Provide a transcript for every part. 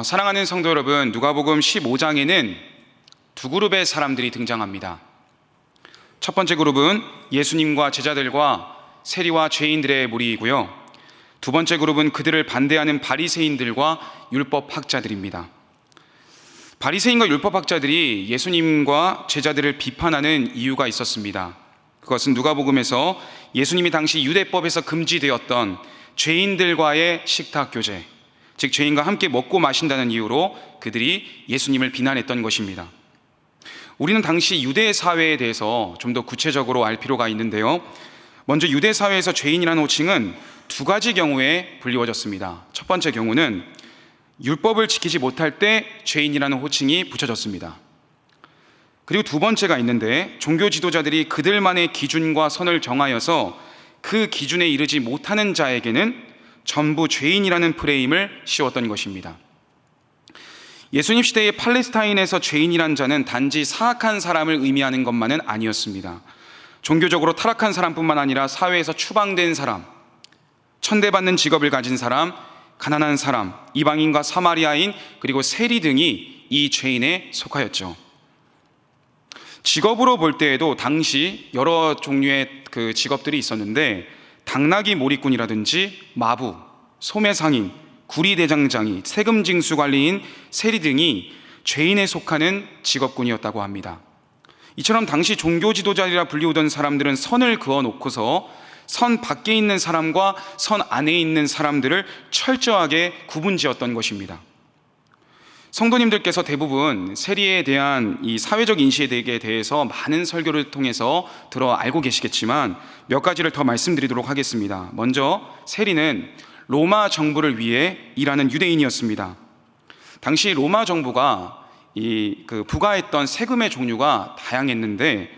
사랑하는 성도 여러분, 누가복음 15장에는 두 그룹의 사람들이 등장합니다. 첫 번째 그룹은 예수님과 제자들과 세리와 죄인들의 무리이고요. 두 번째 그룹은 그들을 반대하는 바리새인들과 율법학자들입니다. 바리새인과 율법학자들이 예수님과 제자들을 비판하는 이유가 있었습니다. 그것은 누가복음에서 예수님이 당시 유대법에서 금지되었던 죄인들과의 식탁 교제, 즉 죄인과 함께 먹고 마신다는 이유로 그들이 예수님을 비난했던 것입니다. 우리는 당시 유대 사회에 대해서 좀 더 구체적으로 알 필요가 있는데요. 먼저 유대 사회에서 죄인이라는 호칭은 두 가지 경우에 불리워졌습니다. 첫 번째 경우는 율법을 지키지 못할 때 죄인이라는 호칭이 붙여졌습니다. 그리고 두 번째가 있는데, 종교 지도자들이 그들만의 기준과 선을 정하여서 그 기준에 이르지 못하는 자에게는 전부 죄인이라는 프레임을 씌웠던 것입니다. 예수님 시대의 팔레스타인에서 죄인이란 자는 단지 사악한 사람을 의미하는 것만은 아니었습니다. 종교적으로 타락한 사람뿐만 아니라 사회에서 추방된 사람, 천대받는 직업을 가진 사람, 가난한 사람, 이방인과 사마리아인, 그리고 세리 등이 이 죄인에 속하였죠. 직업으로 볼 때에도 당시 여러 종류의 그 직업들이 있었는데, 당나귀 몰이꾼이라든지 마부, 소매상인, 구리대장장이, 세금징수 관리인, 세리 등이 죄인에 속하는 직업군이었다고 합니다. 이처럼 당시 종교 지도자들이라 불리우던 사람들은 선을 그어놓고서 선 밖에 있는 사람과 선 안에 있는 사람들을 철저하게 구분지었던 것입니다. 성도님들께서 대부분 세리에 대한 이 사회적 인식에 대해서 많은 설교를 통해서 들어 알고 계시겠지만 몇 가지를 더 말씀드리도록 하겠습니다. 먼저 세리는 로마 정부를 위해 일하는 유대인이었습니다. 당시 로마 정부가 부과했던 세금의 종류가 다양했는데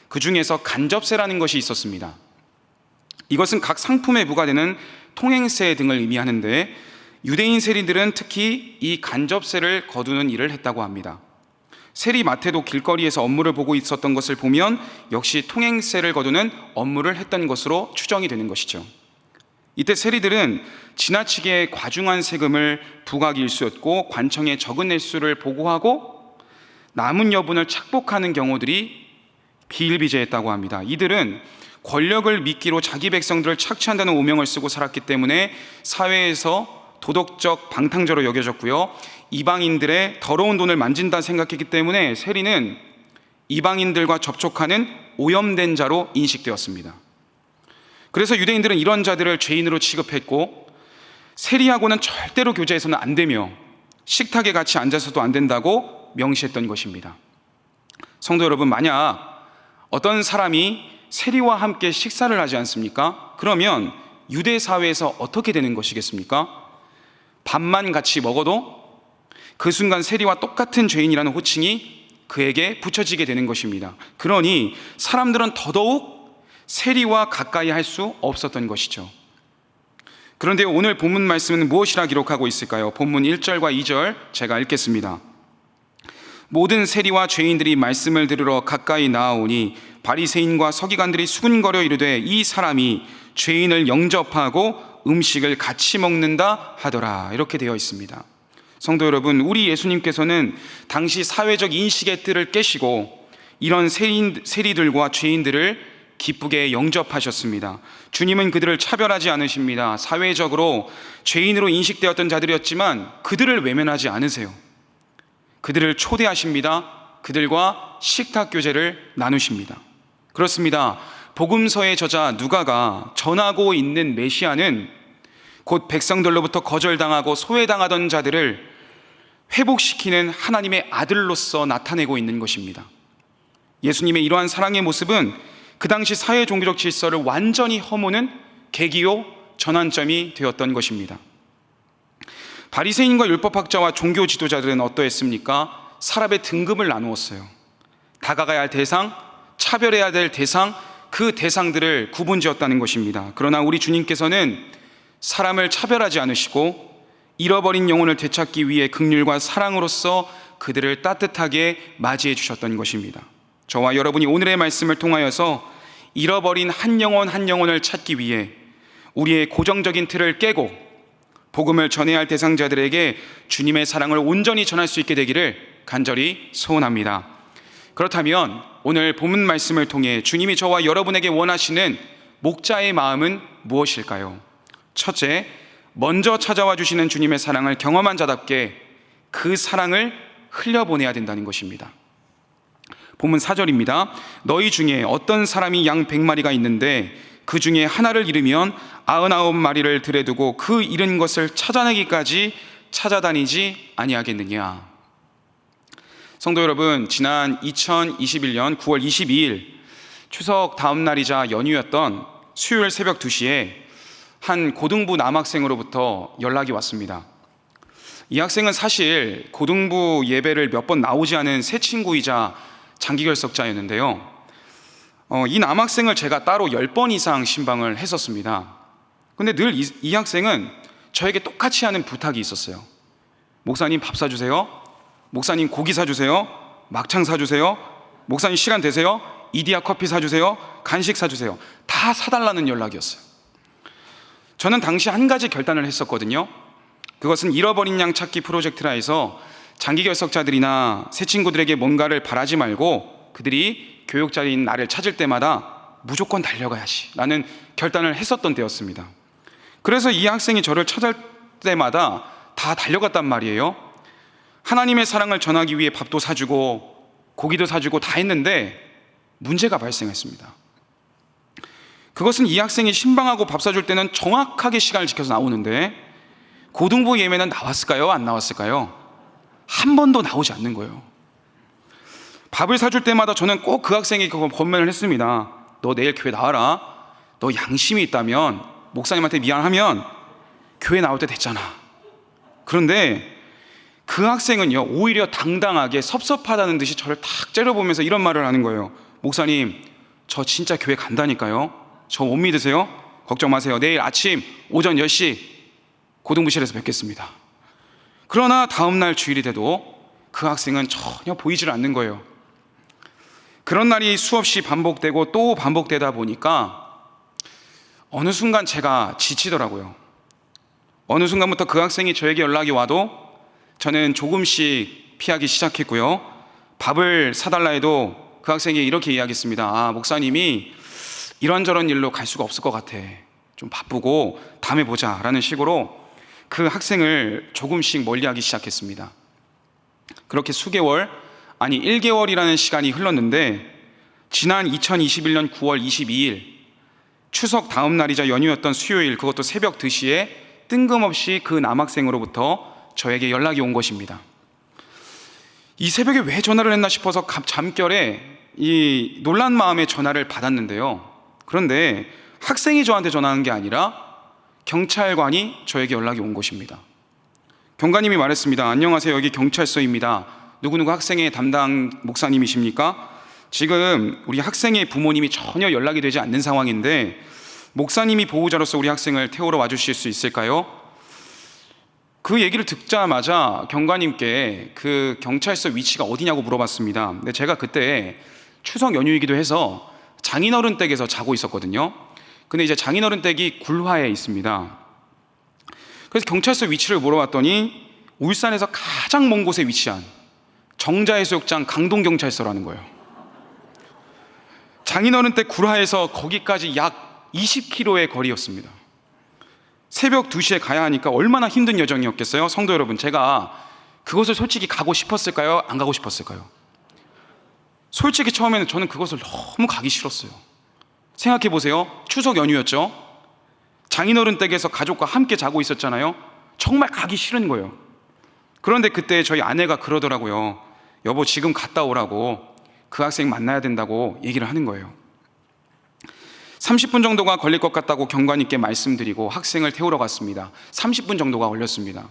그 중에서 간접세라는 것이 있었습니다. 이것은 각 상품에 부과되는 통행세 등을 의미하는데, 유대인 세리들은 특히 이 간접세를 거두는 일을 했다고 합니다. 세리 마태도 길거리에서 업무를 보고 있었던 것을 보면 역시 통행세를 거두는 업무를 했던 것으로 추정이 되는 것이죠. 이때 세리들은 지나치게 과중한 세금을 부과하기 일쑤였고, 관청에 적은 액수를 보고하고 남은 여분을 착복하는 경우들이 비일비재했다고 합니다. 이들은 권력을 미끼로 자기 백성들을 착취한다는 오명을 쓰고 살았기 때문에 사회에서 도덕적 방탕자로 여겨졌고요, 이방인들의 더러운 돈을 만진다 생각했기 때문에 세리는 이방인들과 접촉하는 오염된 자로 인식되었습니다. 그래서 유대인들은 이런 자들을 죄인으로 취급했고, 세리하고는 절대로 교제해서는 안 되며 식탁에 같이 앉아서도 안 된다고 명시했던 것입니다. 성도 여러분, 만약 어떤 사람이 세리와 함께 식사를 하지 않습니까? 그러면 유대 사회에서 어떻게 되는 것이겠습니까? 밥만 같이 먹어도 그 순간 세리와 똑같은 죄인이라는 호칭이 그에게 붙여지게 되는 것입니다. 그러니 사람들은 더더욱 세리와 가까이 할 수 없었던 것이죠. 그런데 오늘 본문 말씀은 무엇이라 기록하고 있을까요? 본문 1절과 2절 제가 읽겠습니다. 모든 세리와 죄인들이 말씀을 들으러 가까이 나아오니 바리새인과 서기관들이 수군거려 이르되 이 사람이 죄인을 영접하고 음식을 같이 먹는다 하더라. 이렇게 되어 있습니다. 성도 여러분, 우리 예수님께서는 당시 사회적 인식의 뜰을 깨시고 이런 세리들과 죄인들을 기쁘게 영접하셨습니다. 주님은 그들을 차별하지 않으십니다. 사회적으로 죄인으로 인식되었던 자들이었지만 그들을 외면하지 않으세요. 그들을 초대하십니다. 그들과 식탁 교제를 나누십니다. 그렇습니다. 복음서의 저자 누가가 전하고 있는 메시아는 곧 백성들로부터 거절당하고 소외당하던 자들을 회복시키는 하나님의 아들로서 나타내고 있는 것입니다. 예수님의 이러한 사랑의 모습은 그 당시 사회 종교적 질서를 완전히 허무는 계기요 전환점이 되었던 것입니다. 바리새인과 율법학자와 종교 지도자들은 어떠했습니까? 사람의 등급을 나누었어요. 다가가야 할 대상, 차별해야 될 대상, 그 대상들을 구분지었다는 것입니다. 그러나 우리 주님께서는 사람을 차별하지 않으시고 잃어버린 영혼을 되찾기 위해 긍휼과 사랑으로서 그들을 따뜻하게 맞이해 주셨던 것입니다. 저와 여러분이 오늘의 말씀을 통하여서 잃어버린 한 영혼 한 영혼을 찾기 위해 우리의 고정적인 틀을 깨고 복음을 전해야 할 대상자들에게 주님의 사랑을 온전히 전할 수 있게 되기를 간절히 소원합니다. 그렇다면 오늘 본문 말씀을 통해 주님이 저와 여러분에게 원하시는 목자의 마음은 무엇일까요? 첫째, 먼저 찾아와 주시는 주님의 사랑을 경험한 자답게 그 사랑을 흘려보내야 된다는 것입니다. 본문 4절입니다. 너희 중에 어떤 사람이 양 100마리가 있는데 그 중에 하나를 잃으면 99마리를 들여 두고 그 잃은 것을 찾아내기까지 찾아다니지 아니하겠느냐. 성도 여러분, 지난 2021년 9월 22일 추석 다음 날이자 연휴였던 수요일 새벽 2시에 한 고등부 남학생으로부터 연락이 왔습니다. 이 학생은 사실 고등부 예배를 몇 번 나오지 않은 새 친구이자 장기결석자였는데요. 이 남학생을 제가 따로 10번 이상 신방을 했었습니다. 근데 늘 이 학생은 저에게 똑같이 하는 부탁이 있었어요. 목사님 밥 사주세요. 목사님 고기 사주세요. 막창 사주세요. 목사님 시간 되세요? 이디야 커피 사주세요. 간식 사주세요. 다 사달라는 연락이었어요. 저는 당시 한 가지 결단을 했었거든요. 그것은 잃어버린 양 찾기 프로젝트라 해서 장기결석자들이나 새 친구들에게 뭔가를 바라지 말고 그들이 교육자인 나를 찾을 때마다 무조건 달려가야지 라는 결단을 했었던 때였습니다. 그래서 이 학생이 저를 찾을 때마다 다 달려갔단 말이에요. 하나님의 사랑을 전하기 위해 밥도 사주고 고기도 사주고 다 했는데 문제가 발생했습니다. 그것은 이 학생이 신방하고 밥 사줄 때는 정확하게 시간을 지켜서 나오는데 고등부 예배는 나왔을까요? 안 나왔을까요? 한 번도 나오지 않는 거예요. 밥을 사줄 때마다 저는 꼭 그 학생에게 권면을 했습니다. 너 내일 교회 나와라. 너 양심이 있다면 목사님한테 미안하면 교회 나올 때 됐잖아. 그런데 그 학생은요, 오히려 당당하게 섭섭하다는 듯이 저를 탁 째려보면서 이런 말을 하는 거예요. 목사님, 저 진짜 교회 간다니까요. 저 못 믿으세요? 걱정 마세요. 내일 아침 오전 10시 고등부실에서 뵙겠습니다. 그러나 다음날 주일이 돼도 그 학생은 전혀 보이질 않는 거예요. 그런 날이 수없이 반복되고 또 반복되다 보니까 어느 순간 제가 지치더라고요. 어느 순간부터 그 학생이 저에게 연락이 와도 저는 조금씩 피하기 시작했고요. 밥을 사달라 해도 그 학생이 이렇게 이야기했습니다. 목사님이 이런저런 일로 갈 수가 없을 것 같아. 좀 바쁘고 다음에 보자 라는 식으로 그 학생을 조금씩 멀리하기 시작했습니다. 그렇게 수개월, 아니 1개월이라는 시간이 흘렀는데 지난 2021년 9월 22일 추석 다음 날이자 연휴였던 수요일, 그것도 새벽 2시에 뜬금없이 그 남학생으로부터 저에게 연락이 온 것입니다. 이 새벽에 왜 전화를 했나 싶어서 잠결에 이 놀란 마음에 전화를 받았는데요. 그런데 학생이 저한테 전화한 게 아니라 경찰관이 저에게 연락이 온 것입니다. 경관님이 말했습니다. 안녕하세요. 여기 경찰서입니다. 누구누구 학생의 담당 목사님이십니까? 지금 우리 학생의 부모님이 전혀 연락이 되지 않는 상황인데 목사님이 보호자로서 우리 학생을 태우러 와주실 수 있을까요? 그 얘기를 듣자마자 경관님께 그 경찰서 위치가 어디냐고 물어봤습니다. 근데 제가 그때 추석 연휴이기도 해서 장인어른 댁에서 자고 있었거든요. 근데 이제 장인어른 댁이 굴화에 있습니다. 그래서 경찰서 위치를 물어봤더니 울산에서 가장 먼 곳에 위치한 정자해수욕장 강동경찰서라는 거예요. 장인어른 댁 굴화에서 거기까지 약 20km의 거리였습니다. 새벽 2시에 가야 하니까 얼마나 힘든 여정이었겠어요? 성도 여러분, 제가 그곳을 솔직히 가고 싶었을까요? 안 가고 싶었을까요? 솔직히 처음에는 저는 그것을 너무 가기 싫었어요. 생각해 보세요. 추석 연휴였죠. 장인어른 댁에서 가족과 함께 자고 있었잖아요. 정말 가기 싫은 거예요. 그런데 그때 저희 아내가 그러더라고요. 여보, 지금 갔다 오라고, 그 학생 만나야 된다고 얘기를 하는 거예요. 30분 정도가 걸릴 것 같다고 경관님께 말씀드리고 학생을 태우러 갔습니다. 30분 정도가 걸렸습니다.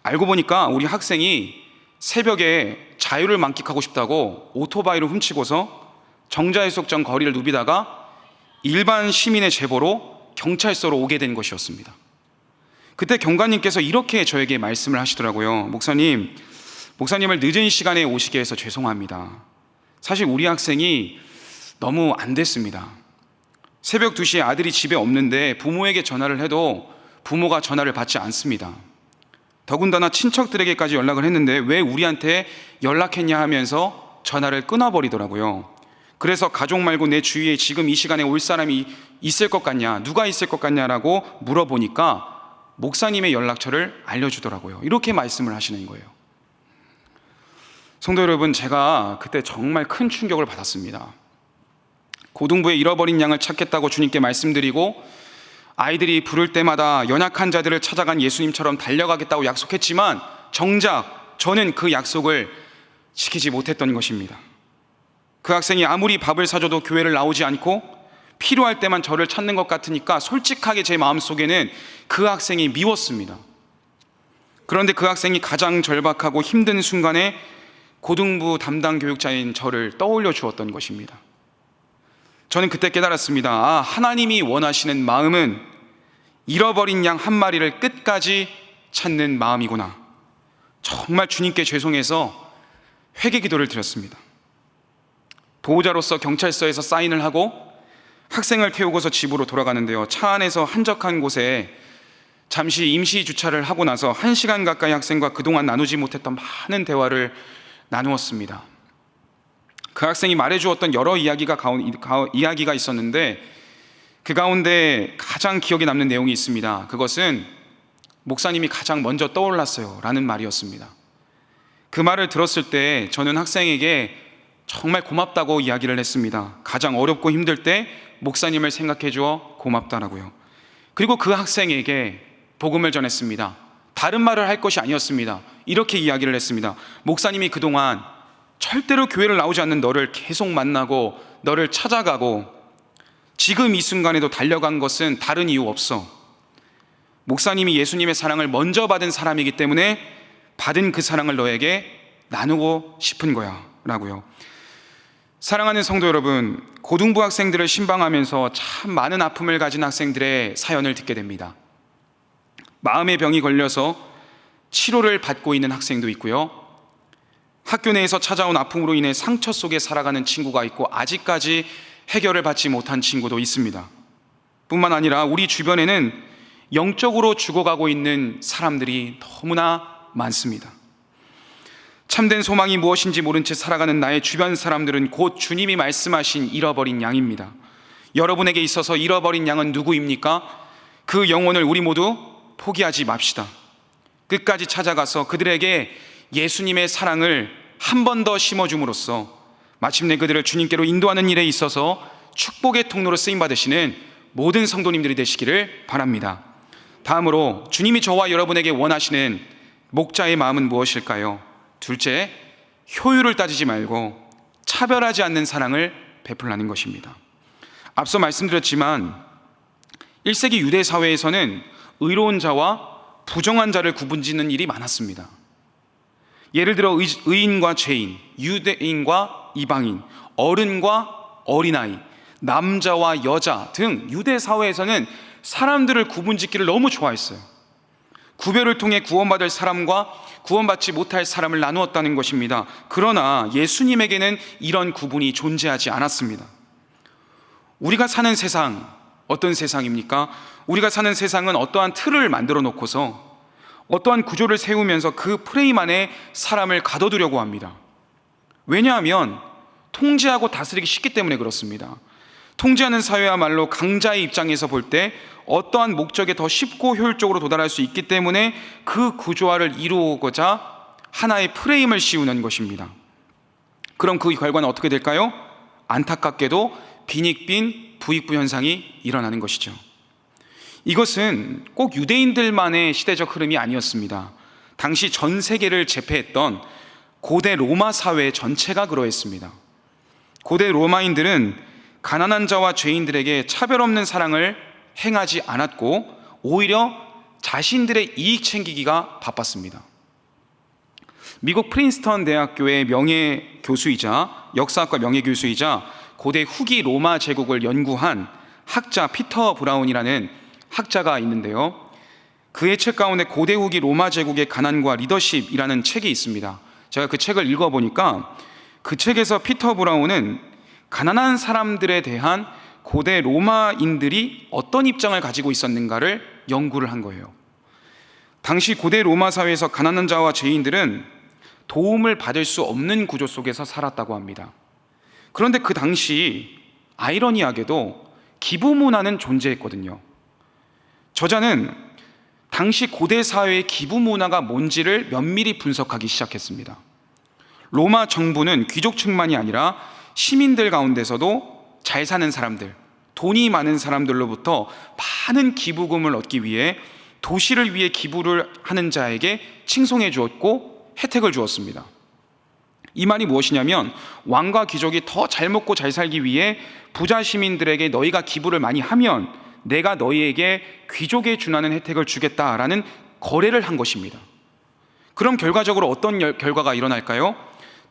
알고 보니까 우리 학생이 새벽에 자유를 만끽하고 싶다고 오토바이를 훔치고서 정자해수욕장 거리를 누비다가 일반 시민의 제보로 경찰서로 오게 된 것이었습니다. 그때 경관님께서 이렇게 저에게 말씀을 하시더라고요. 목사님을 늦은 시간에 오시게 해서 죄송합니다. 사실 우리 학생이 너무 안 됐습니다. 새벽 2시에 아들이 집에 없는데 부모에게 전화를 해도 부모가 전화를 받지 않습니다. 더군다나 친척들에게까지 연락을 했는데 왜 우리한테 연락했냐 하면서 전화를 끊어버리더라고요. 그래서 가족 말고 내 주위에 지금 이 시간에 올 사람이 있을 것 같냐, 누가 있을 것 같냐라고 물어보니까 목사님의 연락처를 알려주더라고요. 이렇게 말씀을 하시는 거예요. 성도 여러분, 제가 그때 정말 큰 충격을 받았습니다. 고등부에 잃어버린 양을 찾겠다고 주님께 말씀드리고 아이들이 부를 때마다 연약한 자들을 찾아간 예수님처럼 달려가겠다고 약속했지만 정작 저는 그 약속을 지키지 못했던 것입니다. 그 학생이 아무리 밥을 사줘도 교회를 나오지 않고 필요할 때만 저를 찾는 것 같으니까 솔직하게 제 마음속에는 그 학생이 미웠습니다. 그런데 그 학생이 가장 절박하고 힘든 순간에 고등부 담당 교육자인 저를 떠올려 주었던 것입니다. 저는 그때 깨달았습니다. 하나님이 원하시는 마음은 잃어버린 양 한 마리를 끝까지 찾는 마음이구나. 정말 주님께 죄송해서 회개 기도를 드렸습니다. 보호자로서 경찰서에서 사인을 하고 학생을 태우고서 집으로 돌아가는데요, 차 안에서 한적한 곳에 잠시 임시 주차를 하고 나서 1시간 가까이 학생과 그동안 나누지 못했던 많은 대화를 나누었습니다. 그 학생이 말해주었던 여러 이야기가 있었는데 그 가운데 가장 기억에 남는 내용이 있습니다. 그것은 목사님이 가장 먼저 떠올랐어요 라는 말이었습니다. 그 말을 들었을 때 저는 학생에게 정말 고맙다고 이야기를 했습니다. 가장 어렵고 힘들 때 목사님을 생각해 주어 고맙다라고요. 그리고 그 학생에게 복음을 전했습니다. 다른 말을 할 것이 아니었습니다. 이렇게 이야기를 했습니다. 목사님이 그동안 절대로 교회를 나오지 않는 너를 계속 만나고 너를 찾아가고 지금 이 순간에도 달려간 것은 다른 이유 없어. 목사님이 예수님의 사랑을 먼저 받은 사람이기 때문에 받은 그 사랑을 너에게 나누고 싶은 거야 라고요. 사랑하는 성도 여러분, 고등부 학생들을 신방하면서 참 많은 아픔을 가진 학생들의 사연을 듣게 됩니다. 마음의 병이 걸려서 치료를 받고 있는 학생도 있고요, 학교 내에서 찾아온 아픔으로 인해 상처 속에 살아가는 친구가 있고 아직까지 해결을 받지 못한 친구도 있습니다. 뿐만 아니라 우리 주변에는 영적으로 죽어가고 있는 사람들이 너무나 많습니다. 참된 소망이 무엇인지 모른 채 살아가는 나의 주변 사람들은 곧 주님이 말씀하신 잃어버린 양입니다. 여러분에게 있어서 잃어버린 양은 누구입니까? 그 영혼을 우리 모두 포기하지 맙시다. 끝까지 찾아가서 그들에게 예수님의 사랑을 한 번 더 심어줌으로써 마침내 그들을 주님께로 인도하는 일에 있어서 축복의 통로로 쓰임받으시는 모든 성도님들이 되시기를 바랍니다. 다음으로 주님이 저와 여러분에게 원하시는 목자의 마음은 무엇일까요? 둘째, 효율을 따지지 말고 차별하지 않는 사랑을 베풀라는 것입니다. 앞서 말씀드렸지만 1세기 유대 사회에서는 의로운 자와 부정한 자를 구분짓는 일이 많았습니다. 예를 들어 의인과 죄인, 유대인과 이방인, 어른과 어린아이, 남자와 여자 등 유대 사회에서는 사람들을 구분짓기를 너무 좋아했어요. 구별을 통해 구원받을 사람과 구원받지 못할 사람을 나누었다는 것입니다. 그러나 예수님에게는 이런 구분이 존재하지 않았습니다. 우리가 사는 세상, 어떤 세상입니까? 우리가 사는 세상은 어떠한 틀을 만들어 놓고서 어떠한 구조를 세우면서 그 프레임 안에 사람을 가둬두려고 합니다. 왜냐하면 통제하고 다스리기 쉽기 때문에 그렇습니다. 통제하는 사회야말로 강자의 입장에서 볼 때 어떠한 목적에 더 쉽고 효율적으로 도달할 수 있기 때문에 그 구조화를 이루고자 하나의 프레임을 씌우는 것입니다. 그럼 그 결과는 어떻게 될까요? 안타깝게도 빈익빈 부익부 현상이 일어나는 것이죠. 이것은 꼭 유대인들만의 시대적 흐름이 아니었습니다. 당시 전 세계를 제패했던 고대 로마 사회 전체가 그러했습니다. 고대 로마인들은 가난한 자와 죄인들에게 차별 없는 사랑을 행하지 않았고 오히려 자신들의 이익 챙기기가 바빴습니다. 미국 프린스턴 대학교의 명예교수이자 역사학과 명예교수이자 고대 후기 로마 제국을 연구한 학자 피터 브라운이라는 학자가 있는데요, 그의 책 가운데 고대 후기 로마 제국의 가난과 리더십이라는 책이 있습니다. 제가 그 책을 읽어보니까 그 책에서 피터 브라운은 가난한 사람들에 대한 고대 로마인들이 어떤 입장을 가지고 있었는가를 연구를 한 거예요. 당시 고대 로마 사회에서 가난한 자와 죄인들은 도움을 받을 수 없는 구조 속에서 살았다고 합니다. 그런데 그 당시 아이러니하게도 기부 문화는 존재했거든요. 저자는 당시 고대 사회의 기부 문화가 뭔지를 면밀히 분석하기 시작했습니다. 로마 정부는 귀족층만이 아니라 시민들 가운데서도 잘 사는 사람들, 돈이 많은 사람들로부터 많은 기부금을 얻기 위해 도시를 위해 기부를 하는 자에게 칭송해 주었고 혜택을 주었습니다. 이 말이 무엇이냐면 왕과 귀족이 더 잘 먹고 잘 살기 위해 부자 시민들에게 너희가 기부를 많이 하면 내가 너희에게 귀족에 준하는 혜택을 주겠다라는 거래를 한 것입니다. 그럼 결과적으로 어떤 결과가 일어날까요?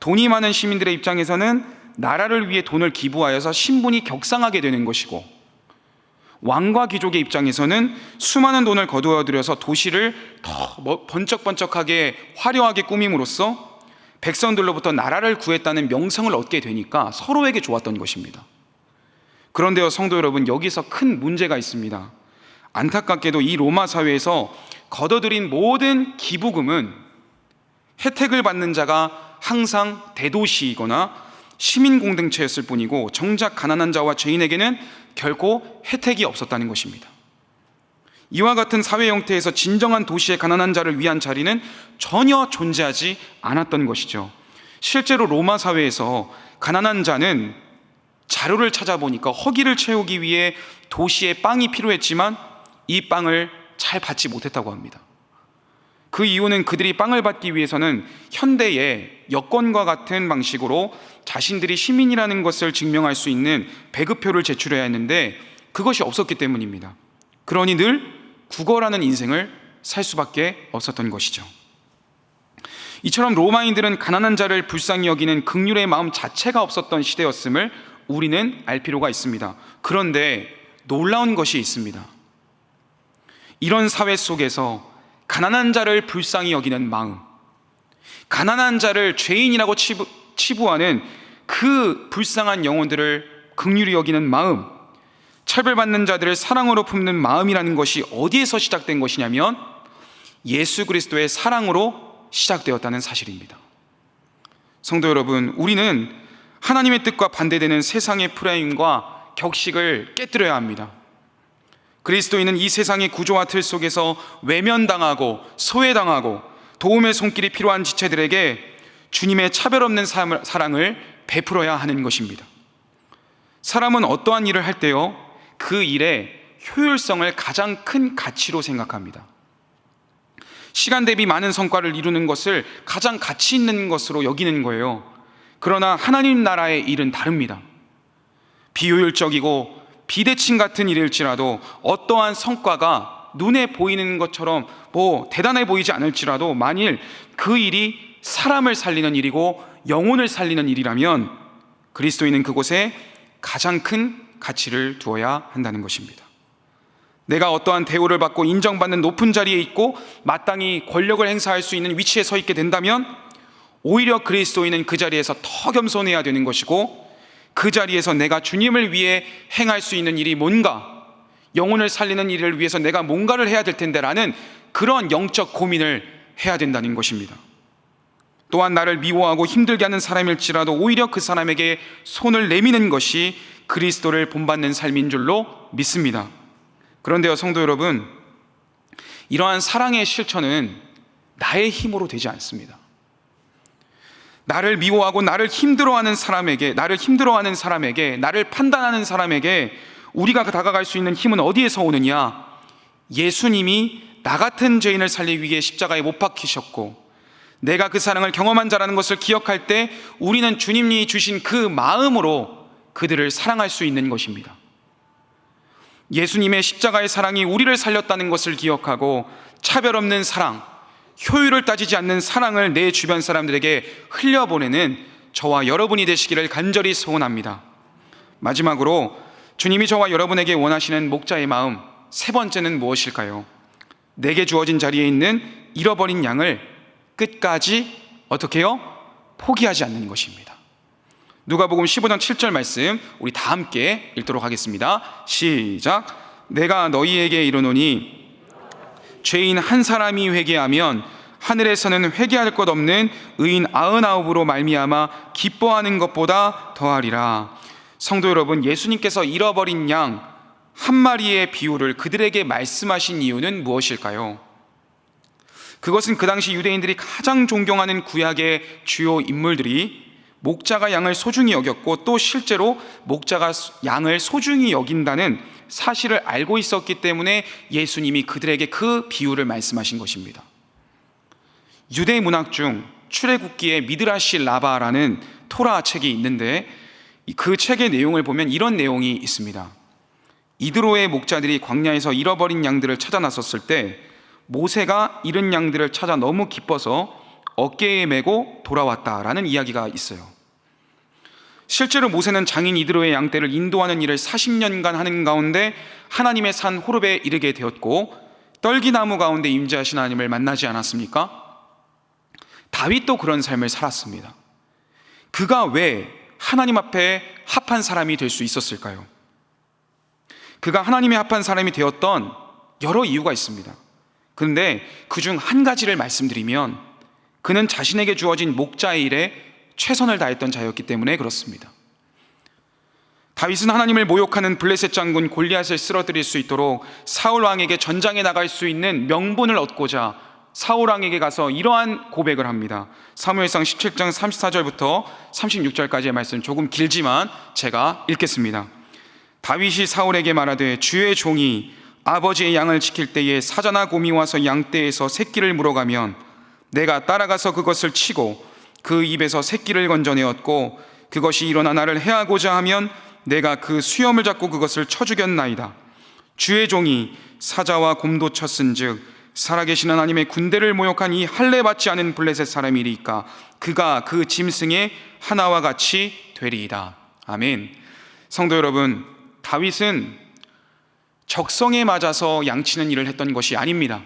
돈이 많은 시민들의 입장에서는 나라를 위해 돈을 기부하여서 신분이 격상하게 되는 것이고, 왕과 귀족의 입장에서는 수많은 돈을 거두어들여서 도시를 더 번쩍번쩍하게 화려하게 꾸밈으로써 백성들로부터 나라를 구했다는 명성을 얻게 되니까 서로에게 좋았던 것입니다. 그런데요, 성도 여러분, 여기서 큰 문제가 있습니다. 안타깝게도 이 로마 사회에서 거둬들인 모든 기부금은 혜택을 받는 자가 항상 대도시이거나 시민공동체였을 뿐이고 정작 가난한 자와 죄인에게는 결코 혜택이 없었다는 것입니다. 이와 같은 사회 형태에서 진정한 도시의 가난한 자를 위한 자리는 전혀 존재하지 않았던 것이죠. 실제로 로마 사회에서 가난한 자는 자료를 찾아보니까 허기를 채우기 위해 도시에 빵이 필요했지만 이 빵을 잘 받지 못했다고 합니다. 그 이유는 그들이 빵을 받기 위해서는 현대의 여권과 같은 방식으로 자신들이 시민이라는 것을 증명할 수 있는 배급표를 제출해야 했는데 그것이 없었기 때문입니다. 그러니 늘 국어라는 인생을 살 수밖에 없었던 것이죠. 이처럼 로마인들은 가난한 자를 불쌍히 여기는 긍휼의 마음 자체가 없었던 시대였음을 우리는 알 필요가 있습니다. 그런데 놀라운 것이 있습니다. 이런 사회 속에서 가난한 자를 불쌍히 여기는 마음, 가난한 자를 죄인이라고 치부하는 그 불쌍한 영혼들을 긍휼히 여기는 마음, 차별받는 자들을 사랑으로 품는 마음이라는 것이 어디에서 시작된 것이냐면 예수 그리스도의 사랑으로 시작되었다는 사실입니다. 성도 여러분, 우리는 하나님의 뜻과 반대되는 세상의 프레임과 격식을 깨뜨려야 합니다. 그리스도인은 이 세상의 구조와 틀 속에서 외면당하고 소외당하고 도움의 손길이 필요한 지체들에게 주님의 차별 없는 사랑을 베풀어야 하는 것입니다. 사람은 어떠한 일을 할 때요, 그 일의 효율성을 가장 큰 가치로 생각합니다. 시간 대비 많은 성과를 이루는 것을 가장 가치 있는 것으로 여기는 거예요. 그러나 하나님 나라의 일은 다릅니다. 비효율적이고 비대칭 같은 일일지라도 어떠한 성과가 눈에 보이는 것처럼 대단해 보이지 않을지라도 만일 그 일이 사람을 살리는 일이고 영혼을 살리는 일이라면 그리스도인은 그곳에 가장 큰 가치를 두어야 한다는 것입니다. 내가 어떠한 대우를 받고 인정받는 높은 자리에 있고 마땅히 권력을 행사할 수 있는 위치에 서 있게 된다면 오히려 그리스도인은 그 자리에서 더 겸손해야 되는 것이고, 그 자리에서 내가 주님을 위해 행할 수 있는 일이 뭔가, 영혼을 살리는 일을 위해서 내가 뭔가를 해야 될 텐데라는 그런 영적 고민을 해야 된다는 것입니다. 또한 나를 미워하고 힘들게 하는 사람일지라도 오히려 그 사람에게 손을 내미는 것이 그리스도를 본받는 삶인 줄로 믿습니다. 그런데요, 성도 여러분, 이러한 사랑의 실천은 나의 힘으로 되지 않습니다. 나를 미워하고 나를 힘들어하는 사람에게, 나를 판단하는 사람에게 우리가 다가갈 수 있는 힘은 어디에서 오느냐? 예수님이 나 같은 죄인을 살리기 위해 십자가에 못 박히셨고 내가 그 사랑을 경험한 자라는 것을 기억할 때 우리는 주님이 주신 그 마음으로 그들을 사랑할 수 있는 것입니다. 예수님의 십자가의 사랑이 우리를 살렸다는 것을 기억하고 차별 없는 사랑, 효율을 따지지 않는 사랑을 내 주변 사람들에게 흘려보내는 저와 여러분이 되시기를 간절히 소원합니다. 마지막으로 주님이 저와 여러분에게 원하시는 목자의 마음, 세 번째는 무엇일까요? 내게 주어진 자리에 있는 잃어버린 양을 끝까지 어떻게 해요? 포기하지 않는 것입니다. 누가복음 15장 7절 말씀 우리 다 함께 읽도록 하겠습니다. 시작. 내가 너희에게 이르노니 죄인 한 사람이 회개하면 하늘에서는 회개할 것 없는 의인 99으로 말미암아 기뻐하는 것보다 더하리라. 성도 여러분, 예수님께서 잃어버린 양 한 마리의 비유를 그들에게 말씀하신 이유는 무엇일까요? 그것은 그 당시 유대인들이 가장 존경하는 구약의 주요 인물들이 목자가 양을 소중히 여겼고 또 실제로 목자가 양을 소중히 여긴다는 사실을 알고 있었기 때문에 예수님이 그들에게 그 비유를 말씀하신 것입니다. 유대 문학 중 출애굽기의 미드라시 라바라는 토라 책이 있는데 그 책의 내용을 보면 이런 내용이 있습니다. 이드로의 목자들이 광야에서 잃어버린 양들을 찾아 나섰을 때 모세가 잃은 양들을 찾아 너무 기뻐서 어깨에 메고 돌아왔다라는 이야기가 있어요. 실제로 모세는 장인 이드로의 양떼를 인도하는 일을 40년간 하는 가운데 하나님의 산 호렙에 이르게 되었고 떨기나무 가운데 임재하신 하나님을 만나지 않았습니까? 다윗도 그런 삶을 살았습니다. 그가 왜 하나님 앞에 합한 사람이 될 수 있었을까요? 그가 하나님의 합한 사람이 되었던 여러 이유가 있습니다. 그런데 그중 한 가지를 말씀드리면 그는 자신에게 주어진 목자의 일에 최선을 다했던 자였기 때문에 그렇습니다. 다윗은 하나님을 모욕하는 블레셋 장군 골리앗을 쓰러뜨릴 수 있도록 사울 왕에게 전장에 나갈 수 있는 명분을 얻고자 사울 왕에게 가서 이러한 고백을 합니다. 사무엘상 17장 34절부터 36절까지의 말씀 조금 길지만 제가 읽겠습니다. 다윗이 사울에게 말하되 주의 종이 아버지의 양을 지킬 때에 사자나 곰이 와서 양떼에서 새끼를 물어가면 내가 따라가서 그것을 치고 그 입에서 새끼를 건져내었고 그것이 일어나 나를 해하고자 하면 내가 그 수염을 잡고 그것을 쳐 죽였나이다. 주의 종이 사자와 곰도 쳤은즉 살아계신 하나님의 군대를 모욕한 이 할례 받지 않은 블레셋 사람이리까 그가 그 짐승의 하나와 같이 되리이다. 아멘. 성도 여러분, 다윗은 적성에 맞아서 양치는 일을 했던 것이 아닙니다.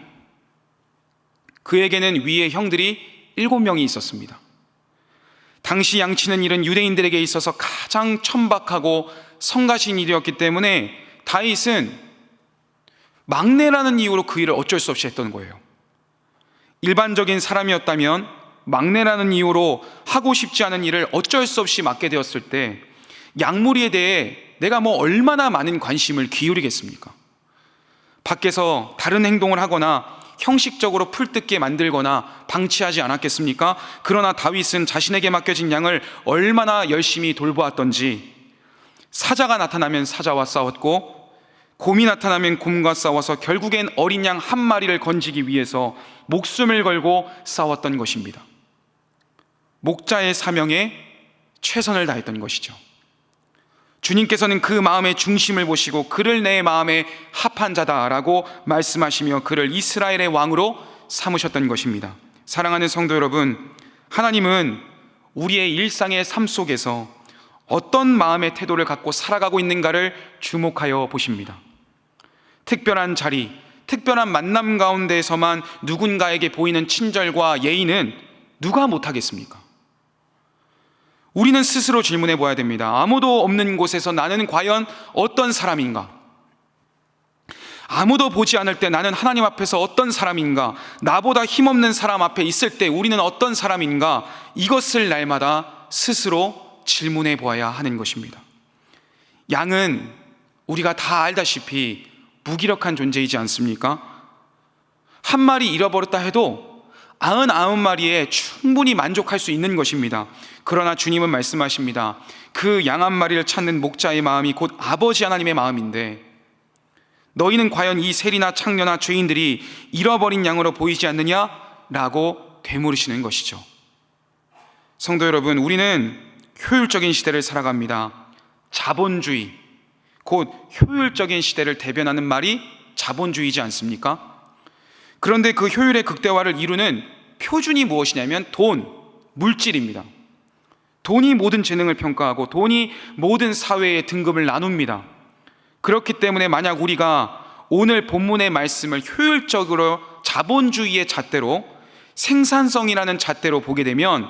그에게는 위에 형들이 7명이 있었습니다. 당시 양치는 일은 유대인들에게 있어서 가장 천박하고 성가신 일이었기 때문에 다윗은 막내라는 이유로 그 일을 어쩔 수 없이 했던 거예요. 일반적인 사람이었다면 막내라는 이유로 하고 싶지 않은 일을 어쩔 수 없이 맡게 되었을 때 양무리에 대해 내가 얼마나 많은 관심을 기울이겠습니까? 밖에서 다른 행동을 하거나 형식적으로 풀뜯게 만들거나 방치하지 않았겠습니까? 그러나 다윗은 자신에게 맡겨진 양을 얼마나 열심히 돌보았던지 사자가 나타나면 사자와 싸웠고 곰이 나타나면 곰과 싸워서 결국엔 어린 양 한 마리를 건지기 위해서 목숨을 걸고 싸웠던 것입니다. 목자의 사명에 최선을 다했던 것이죠. 주님께서는 그 마음의 중심을 보시고 그를 내 마음에 합한 자다라고 말씀하시며 그를 이스라엘의 왕으로 삼으셨던 것입니다. 사랑하는 성도 여러분, 하나님은 우리의 일상의 삶 속에서 어떤 마음의 태도를 갖고 살아가고 있는가를 주목하여 보십니다. 특별한 자리, 특별한 만남 가운데에서만 누군가에게 보이는 친절과 예의는 누가 못하겠습니까? 우리는 스스로 질문해 보아야 됩니다. 아무도 없는 곳에서 나는 과연 어떤 사람인가? 아무도 보지 않을 때 나는 하나님 앞에서 어떤 사람인가? 나보다 힘없는 사람 앞에 있을 때 우리는 어떤 사람인가? 이것을 날마다 스스로 질문해 보아야 하는 것입니다. 양은 우리가 다 알다시피 무기력한 존재이지 않습니까? 한 마리 잃어버렸다 해도 99마리에 충분히 만족할 수 있는 것입니다. 그러나 주님은 말씀하십니다. 그 양 한 마리를 찾는 목자의 마음이 곧 아버지 하나님의 마음인데 너희는 과연 이 세리나 창녀나 죄인들이 잃어버린 양으로 보이지 않느냐? 라고 되물으시는 것이죠. 성도 여러분, 우리는 효율적인 시대를 살아갑니다. 자본주의, 곧 효율적인 시대를 대변하는 말이 자본주의지 않습니까? 그런데 그 효율의 극대화를 이루는 표준이 무엇이냐면 돈, 물질입니다. 돈이 모든 재능을 평가하고 돈이 모든 사회의 등급을 나눕니다. 그렇기 때문에 만약 우리가 오늘 본문의 말씀을 효율적으로 자본주의의 잣대로 생산성이라는 잣대로 보게 되면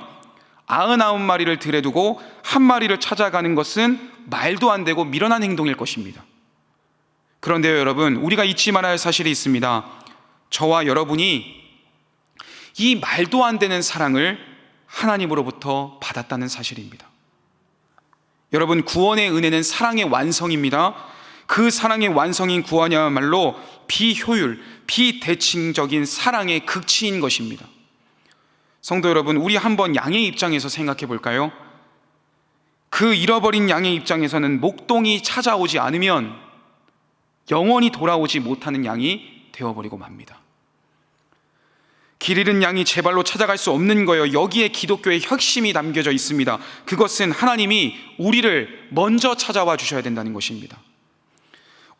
99마리를 들여두고 한 마리를 찾아가는 것은 말도 안 되고 미련한 행동일 것입니다. 그런데요 여러분, 우리가 잊지 말아야 할 사실이 있습니다. 저와 여러분이 이 말도 안 되는 사랑을 하나님으로부터 받았다는 사실입니다. 여러분, 구원의 은혜는 사랑의 완성입니다. 그 사랑의 완성인 구원이야말로 비효율, 비대칭적인 사랑의 극치인 것입니다. 성도 여러분, 우리 한번 양의 입장에서 생각해 볼까요? 그 잃어버린 양의 입장에서는 목동이 찾아오지 않으면 영원히 돌아오지 못하는 양이 되어버리고 맙니다. 길 잃은 양이 제 발로 찾아갈 수 없는 거예요. 여기에 기독교의 핵심이 담겨져 있습니다. 그것은 하나님이 우리를 먼저 찾아와 주셔야 된다는 것입니다.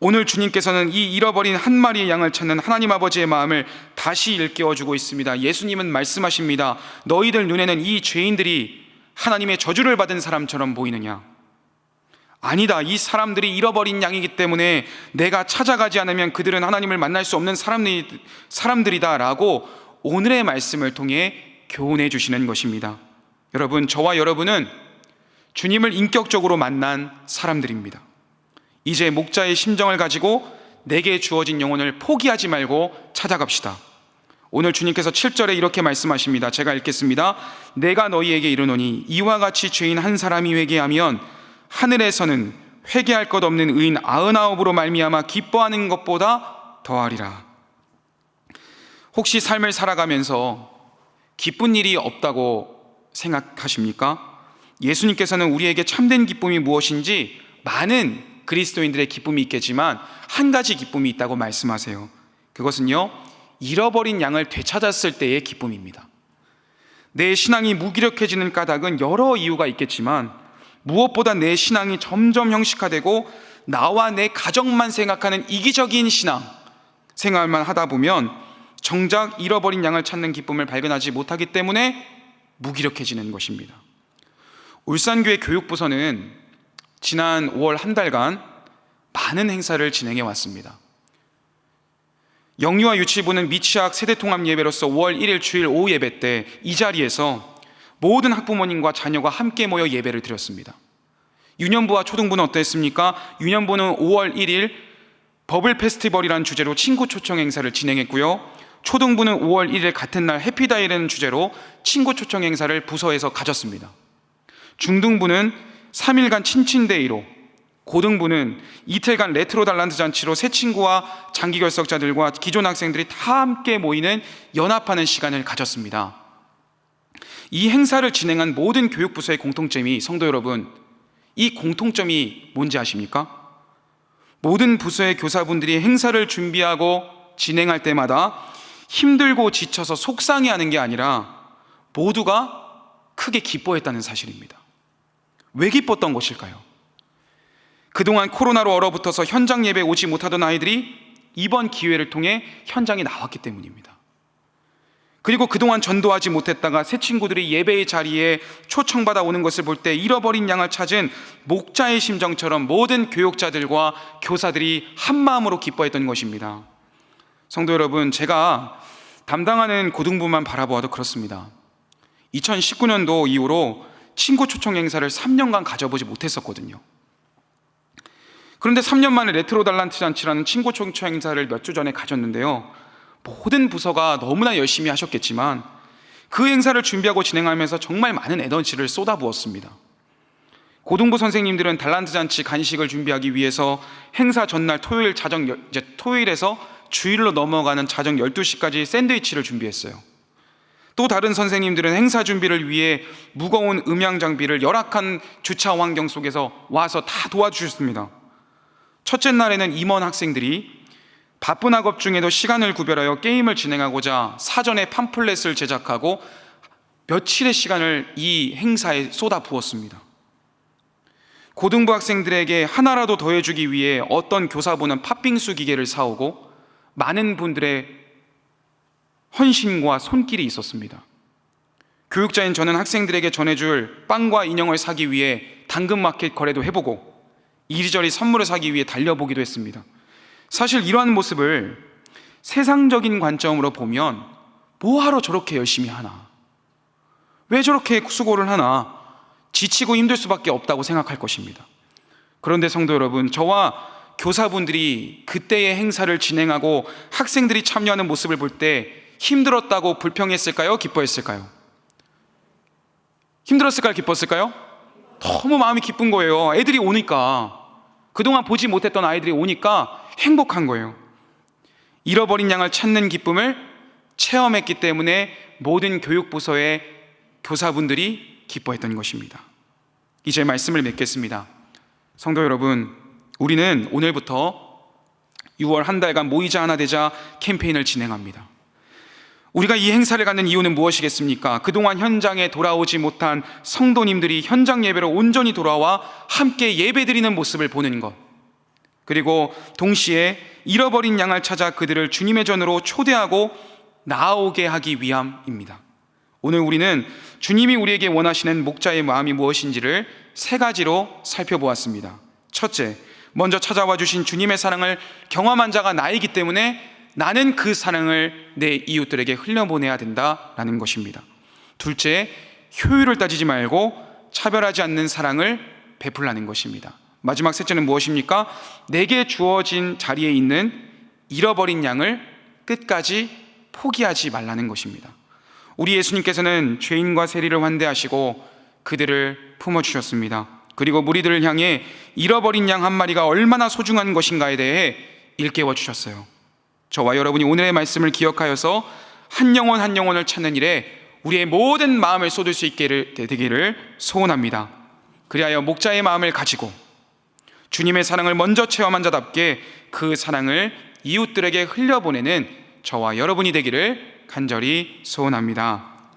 오늘 주님께서는 이 잃어버린 한 마리의 양을 찾는 하나님 아버지의 마음을 다시 일깨워주고 있습니다. 예수님은 말씀하십니다. 너희들 눈에는 이 죄인들이 하나님의 저주를 받은 사람처럼 보이느냐? 아니다. 이 사람들이 잃어버린 양이기 때문에 내가 찾아가지 않으면 그들은 하나님을 만날 수 없는 사람들이다 라고 오늘의 말씀을 통해 교훈해 주시는 것입니다. 여러분, 저와 여러분은 주님을 인격적으로 만난 사람들입니다. 이제 목자의 심정을 가지고 내게 주어진 영혼을 포기하지 말고 찾아갑시다. 오늘 주님께서 7절에 이렇게 말씀하십니다. 제가 읽겠습니다. 내가 너희에게 이르노니 이와 같이 죄인 한 사람이 회개하면 하늘에서는 회개할 것 없는 의인 99으로 말미암아 기뻐하는 것보다 더하리라. 혹시 삶을 살아가면서 기쁜 일이 없다고 생각하십니까? 예수님께서는 우리에게 참된 기쁨이 무엇인지 많은 그리스도인들의 기쁨이 있겠지만 한 가지 기쁨이 있다고 말씀하세요. 그것은요, 잃어버린 양을 되찾았을 때의 기쁨입니다. 내 신앙이 무기력해지는 까닭은 여러 이유가 있겠지만 무엇보다 내 신앙이 점점 형식화되고 나와 내 가정만 생각하는 이기적인 신앙 생활만 하다 보면 정작 잃어버린 양을 찾는 기쁨을 발견하지 못하기 때문에 무기력해지는 것입니다. 울산교회 교육부서는 지난 5월 한 달간 많은 행사를 진행해 왔습니다. 영유아 유치부는 미취학 세대통합 예배로서 5월 1일 주일 오후 예배 때 이 자리에서 모든 학부모님과 자녀가 함께 모여 예배를 드렸습니다. 유년부와 초등부는 어땠습니까? 유년부는 5월 1일 버블 페스티벌이라는 주제로 친구 초청 행사를 진행했고요. 초등부는 5월 1일 같은 날 해피다이라는 주제로 친구 초청 행사를 부서에서 가졌습니다. 중등부는 3일간 친친데이로, 고등부는 이틀간 레트로 달란트 잔치로 새 친구와 장기 결석자들과 기존 학생들이 다 함께 모이는 연합하는 시간을 가졌습니다. 이 행사를 진행한 모든 교육부서의 공통점이, 성도 여러분, 이 공통점이 뭔지 아십니까? 모든 부서의 교사분들이 행사를 준비하고 진행할 때마다 힘들고 지쳐서 속상해하는 게 아니라 모두가 크게 기뻐했다는 사실입니다. 왜 기뻤던 것일까요? 그동안 코로나로 얼어붙어서 현장 예배에 오지 못하던 아이들이 이번 기회를 통해 현장에 나왔기 때문입니다. 그리고 그동안 전도하지 못했다가 새 친구들이 예배의 자리에 초청받아 오는 것을 볼 때 잃어버린 양을 찾은 목자의 심정처럼 모든 교육자들과 교사들이 한마음으로 기뻐했던 것입니다. 성도 여러분, 제가 담당하는 고등부만 바라보아도 그렇습니다. 2019년도 이후로 친구 초청 행사를 3년간 가져보지 못했었거든요. 그런데 3년 만에 레트로 달란트 잔치라는 친구 초청 행사를 몇 주 전에 가졌는데요, 모든 부서가 너무나 열심히 하셨겠지만 그 행사를 준비하고 진행하면서 정말 많은 에너지를 쏟아부었습니다. 고등부 선생님들은 달란트 잔치 간식을 준비하기 위해서 행사 전날 토요일에서 주일로 넘어가는 자정 12시까지 샌드위치를 준비했어요. 또 다른 선생님들은 행사 준비를 위해 무거운 음향 장비를 열악한 주차 환경 속에서 와서 다 도와주셨습니다. 첫째 날에는 임원 학생들이 바쁜 학업 중에도 시간을 구별하여 게임을 진행하고자 사전에 팜플렛을 제작하고 며칠의 시간을 이 행사에 쏟아부었습니다. 고등부 학생들에게 하나라도 더해주기 위해 어떤 교사분은 팥빙수 기계를 사오고 많은 분들의 헌신과 손길이 있었습니다. 교육자인 저는 학생들에게 전해줄 빵과 인형을 사기 위해 당근마켓 거래도 해보고 이리저리 선물을 사기 위해 달려보기도 했습니다. 사실 이러한 모습을 세상적인 관점으로 보면 뭐하러 저렇게 열심히 하나? 왜 저렇게 수고를 하나? 지치고 힘들 수밖에 없다고 생각할 것입니다. 그런데 성도 여러분, 저와 교사분들이 그때의 행사를 진행하고 학생들이 참여하는 모습을 볼 때 힘들었다고 불평했을까요? 기뻐했을까요? 힘들었을까요? 기뻤을까요? 너무 마음이 기쁜 거예요. 애들이 오니까, 그동안 보지 못했던 아이들이 오니까 행복한 거예요. 잃어버린 양을 찾는 기쁨을 체험했기 때문에 모든 교육부서의 교사분들이 기뻐했던 것입니다. 이제 말씀을 맺겠습니다. 성도 여러분, 우리는 오늘부터 6월 한 달간 모이자 하나 되자 캠페인을 진행합니다. 우리가 이 행사를 갖는 이유는 무엇이겠습니까? 그동안 현장에 돌아오지 못한 성도님들이 현장 예배로 온전히 돌아와 함께 예배드리는 모습을 보는 것, 그리고 동시에 잃어버린 양을 찾아 그들을 주님의 전으로 초대하고 나아오게 하기 위함입니다. 오늘 우리는 주님이 우리에게 원하시는 목자의 마음이 무엇인지를 세 가지로 살펴보았습니다. 첫째, 먼저 찾아와 주신 주님의 사랑을 경험한 자가 나이기 때문에 나는 그 사랑을 내 이웃들에게 흘려보내야 된다라는 것입니다. 둘째, 효율을 따지지 말고 차별하지 않는 사랑을 베풀라는 것입니다. 마지막 셋째는 무엇입니까? 내게 주어진 자리에 있는 잃어버린 양을 끝까지 포기하지 말라는 것입니다. 우리 예수님께서는 죄인과 세리를 환대하시고 그들을 품어주셨습니다. 그리고 무리들을 향해 잃어버린 양 한 마리가 얼마나 소중한 것인가에 대해 일깨워 주셨어요. 저와 여러분이 오늘의 말씀을 기억하여서 한 영혼 한 영혼을 찾는 일에 우리의 모든 마음을 쏟을 수 있게 되기를 소원합니다. 그리하여 목자의 마음을 가지고 주님의 사랑을 먼저 체험한 자답게 그 사랑을 이웃들에게 흘려보내는 저와 여러분이 되기를 간절히 소원합니다.